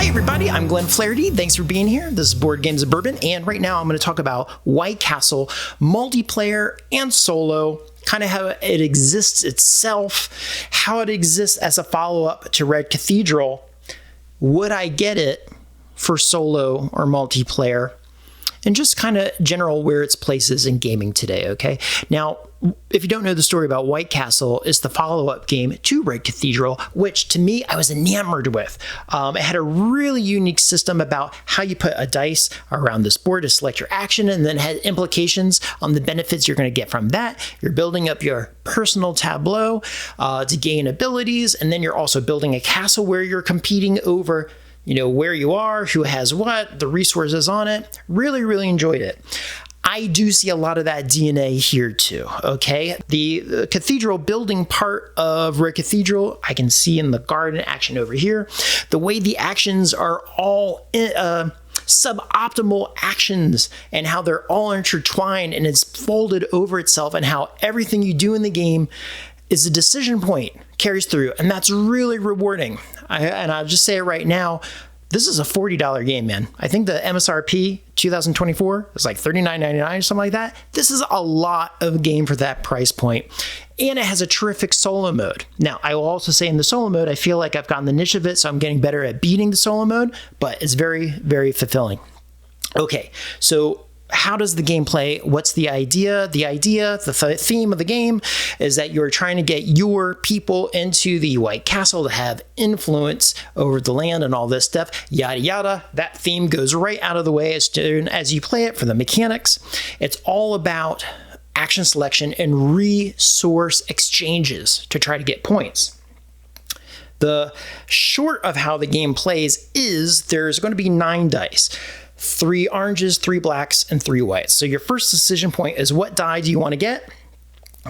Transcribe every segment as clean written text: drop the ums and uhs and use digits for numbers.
Hey everybody, I'm Glenn Flaherty. Thanks for being here. This is Board Games of Bourbon, and right now I'm going to talk about White Castle multiplayer and solo, kind of how it exists itself, how it exists as a follow-up to Red Cathedral. Would I get it for solo or multiplayer? And just kind of general where its place is in gaming today, okay? Now, if you don't know the story about White Castle, it's the follow-up game to Red Cathedral, which to me, I was enamored with. It had a really unique system about how you put a dice around this board to select your action, and then had implications on the benefits you're going to get from that. You're building up your personal tableau to gain abilities, and then you're also building a castle where you're competing over where you are, who has what, the resources on it. Really, really enjoyed it. I do see a lot of that DNA here too, okay? The cathedral building part of Red Cathedral, I can see in the garden action over here. The way the actions are all suboptimal actions and how they're all intertwined and it's folded over itself, and how everything you do in the game is a decision point, carries through, and that's really rewarding. And I'll just say it right now, this is a $40 game, man. I think the MSRP 2024 is like $39.99 or something like that. This is a lot of game for that price point. And it has a terrific solo mode. Now, I will also say in the solo mode, I feel like I've gotten the niche of it, so I'm getting better at beating the solo mode, but it's very, very fulfilling. Okay, so how does the game play? What's the idea? The theme of the game is that you're trying to get your people into the White Castle to have influence over the land and all this stuff, yada yada. That theme goes right out of the way as soon as you play it for the mechanics. It's all about action selection and resource exchanges to try to get points. The short of how the game plays is there's going to be 9 dice. 3 oranges, 3 blacks, and 3 whites. So your first decision point is, what die do you want to get?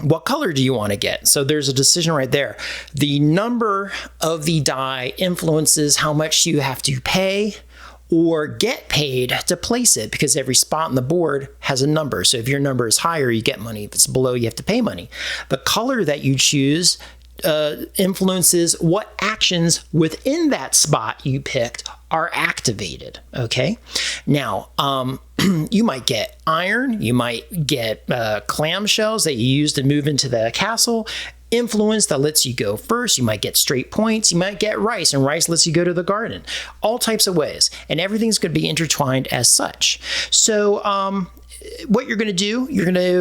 What color do you want to get? So there's a decision right there. The number of the die influences how much you have to pay or get paid to place it, because every spot on the board has a number. So if your number is higher, you get money. If it's below, you have to pay money. The color that you choose influences what actions within that spot you picked are activated, okay? Now, you might get iron, you might get clamshells that you use to move into the castle, influence that lets you go first, you might get straight points, you might get rice, and rice lets you go to the garden. All types of ways, and everything's going to be intertwined as such. So, what you're going to do,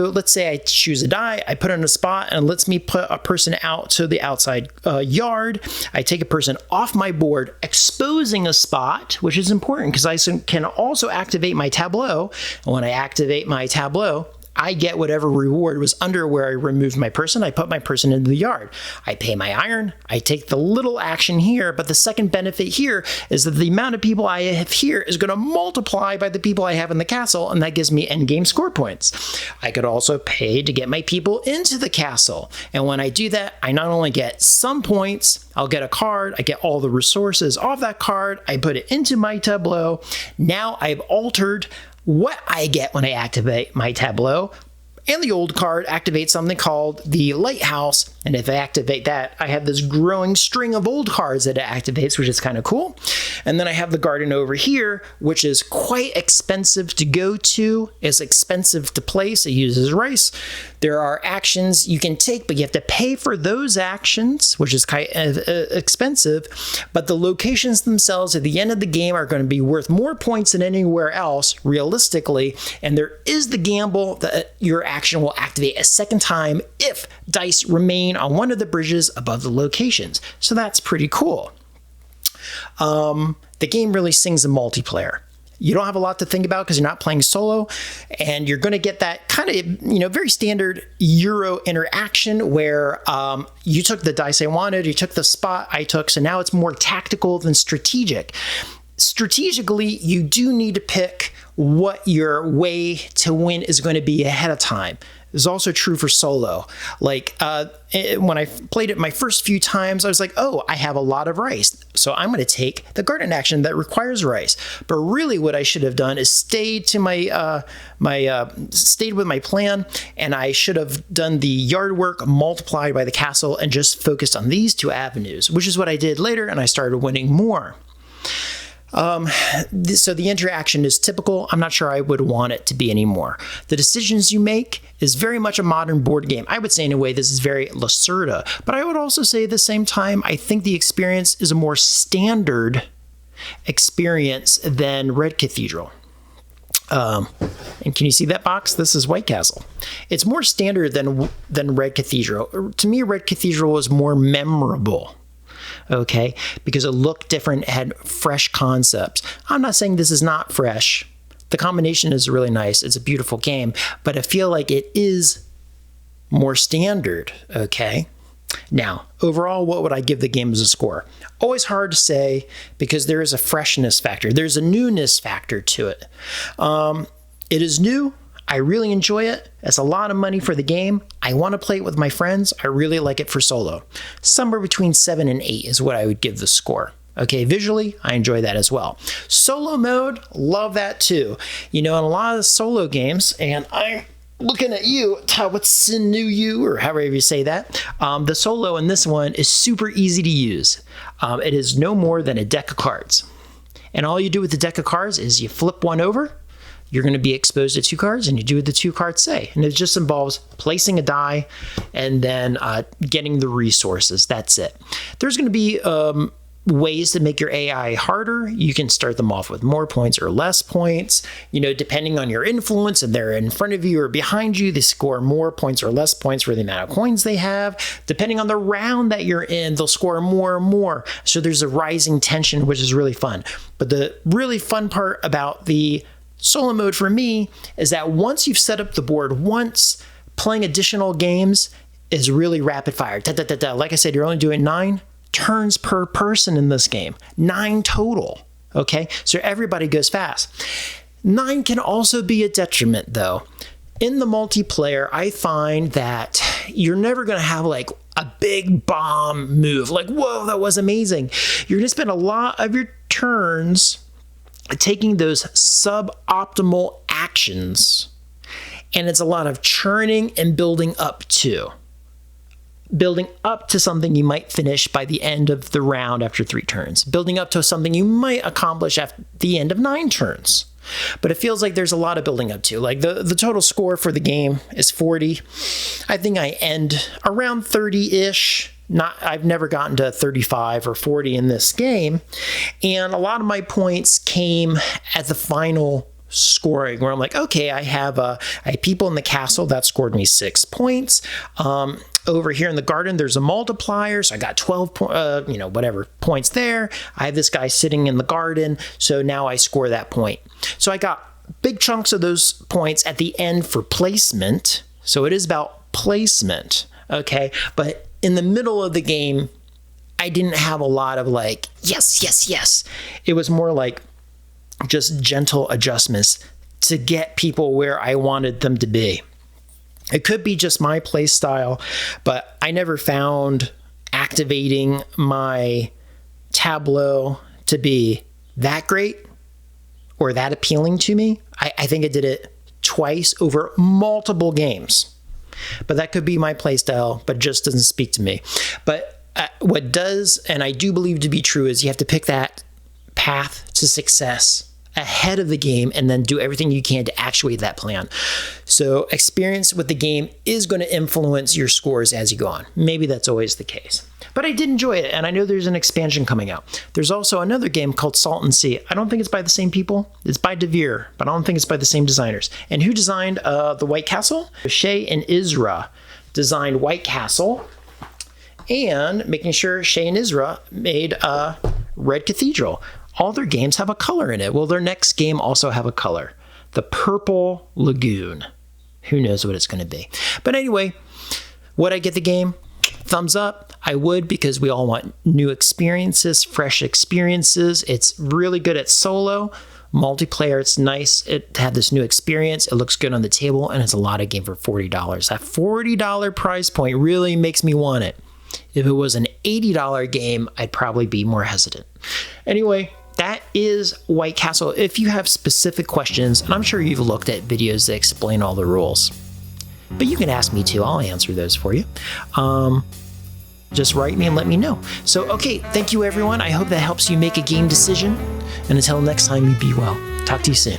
let's say I choose a die, I put it in a spot, and it lets me put a person out to the outside yard. I take a person off my board, exposing a spot, which is important because I can also activate my tableau. And when I activate my tableau, I get whatever reward was under where I removed my person. I put my person into the yard. I pay my iron. I take the little action here, but the second benefit here is that the amount of people I have here is going to multiply by the people I have in the castle, and that gives me endgame score points. I could also pay to get my people into the castle, and when I do that, I not only get some points, I'll get a card, I get all the resources off that card, I put it into my tableau. Now I've altered what I get when I activate my tableau, and the old card activates something called the lighthouse, and if I activate that, I have this growing string of old cards that it activates, which is kind of cool. And then I have the garden over here, which is quite expensive to go to, it's expensive to place, it uses rice. There are actions you can take, but you have to pay for those actions, which is kind of expensive, but the locations themselves at the end of the game are going to be worth more points than anywhere else, realistically, and there is the gamble that your action will activate a second time if dice remain on one of the bridges above the locations. So that's pretty cool. The game really sings a multiplayer. You don't have a lot to think about because you're not playing solo, and you're going to get that kind of, very standard Euro interaction where you took the dice I wanted, you took the spot I took, so now it's more tactical than strategic. Strategically, you do need to pick what your way to win is going to be ahead of time. This is also true for solo. Like when I played it my first few times, I was like, oh, I have a lot of rice, so I'm going to take the garden action that requires rice. But really what I should have done is stayed to stayed with my plan, and I should have done the yard work multiplied by the castle and just focused on these two avenues, which is what I did later, and I started winning more. So the interaction is typical. I'm not sure I would want it to be anymore. The decisions you make is very much a modern board game. I would say in a way this is very Lacerda, but I would also say at the same time, I think the experience is a more standard experience than Red Cathedral. And can you see that box? This is White Castle. It's more standard than Red Cathedral. To me, Red Cathedral was more memorable. Okay, because it looked different, it had fresh concepts. I'm not saying this is not fresh. The combination is really nice. It's a beautiful game, but I feel like it is more standard. Okay. Now, overall, what would I give the game as a score? Always hard to say because there is a freshness factor. There's a newness factor to it. It is new. I really enjoy it. It's a lot of money for the game. I want to play it with my friends. I really like it for solo. Somewhere between 7 and 8 is what I would give the score. Okay, visually, I enjoy that as well. Solo mode, love that too. You know, in a lot of the solo games, and I'm looking at you, Tawatsinu, or however you say that, the solo in this one is super easy to use. It is no more than a deck of cards. And all you do with the deck of cards is you flip one over, you're going to be exposed to 2 cards, and you do what the 2 cards say. And it just involves placing a die and then getting the resources. That's it. There's going to be ways to make your AI harder. You can start them off with more points or less points. You know, depending on your influence, and they're in front of you or behind you, they score more points or less points for the amount of coins they have. Depending on the round that you're in, they'll score more and more. So there's a rising tension, which is really fun. But the really fun part about the solo mode for me is that once you've set up the board once, playing additional games is really rapid fire. Like I said, you're only doing 9 turns per person in this game. 9 total. Okay, so everybody goes fast. 9 can also be a detriment though. In the multiplayer, I find that you're never going to have like a big bomb move. Like, whoa, that was amazing. You're going to spend a lot of your turns taking those suboptimal actions, and it's a lot of churning and building up to something you might finish by the end of the round after 3 turns, building up to something you might accomplish at the end of 9 turns. But it feels like there's a lot of building up to. Like the total score for the game is 40. I think I end around 30-ish. I've never gotten to 35 or 40 in this game. And a lot of my points came at the final scoring where I'm like, okay, I have people in the castle that scored me 6 points. Over here in the garden, there's a multiplier. So I got 12 points there. I have this guy sitting in the garden. So now I score that point. So I got big chunks of those points at the end for placement. So it is about placement. Okay. But in the middle of the game, I didn't have a lot of like, yes, yes, yes. It was more like just gentle adjustments to get people where I wanted them to be. It could be just my play style, but I never found activating my tableau to be that great or that appealing to me. I think I did it twice over multiple games. But that could be my play style, but just doesn't speak to me. But what does, and I do believe to be true, is you have to pick that path to success ahead of the game and then do everything you can to actuate that plan. So experience with the game is going to influence your scores as you go on. Maybe that's always the case. But I did enjoy it, and I know there's an expansion coming out. There's also another game called Salt and Sea. I don't think it's by the same people. It's by Devere, but I don't think it's by the same designers. And who designed the White Castle? Shay and Isra designed White Castle, and making sure Shay and Isra made Red Cathedral. All their games have a color in it. Will their next game also have a color? The Purple Lagoon. Who knows what it's going to be. But anyway, would I get the game? Thumbs up. I would, because we all want new experiences, fresh experiences. It's really good at solo. Multiplayer, it's nice. It had this new experience. It looks good on the table, and it's a lot of game for $40. That $40 price point really makes me want it. If it was an $80 game, I'd probably be more hesitant. Anyway, that is White Castle. If you have specific questions, and I'm sure you've looked at videos that explain all the rules, but you can ask me too. I'll answer those for you. just write me and let me know. So, okay, thank you everyone. I hope that helps you make a game decision. And until next time, you be well. Talk to you soon.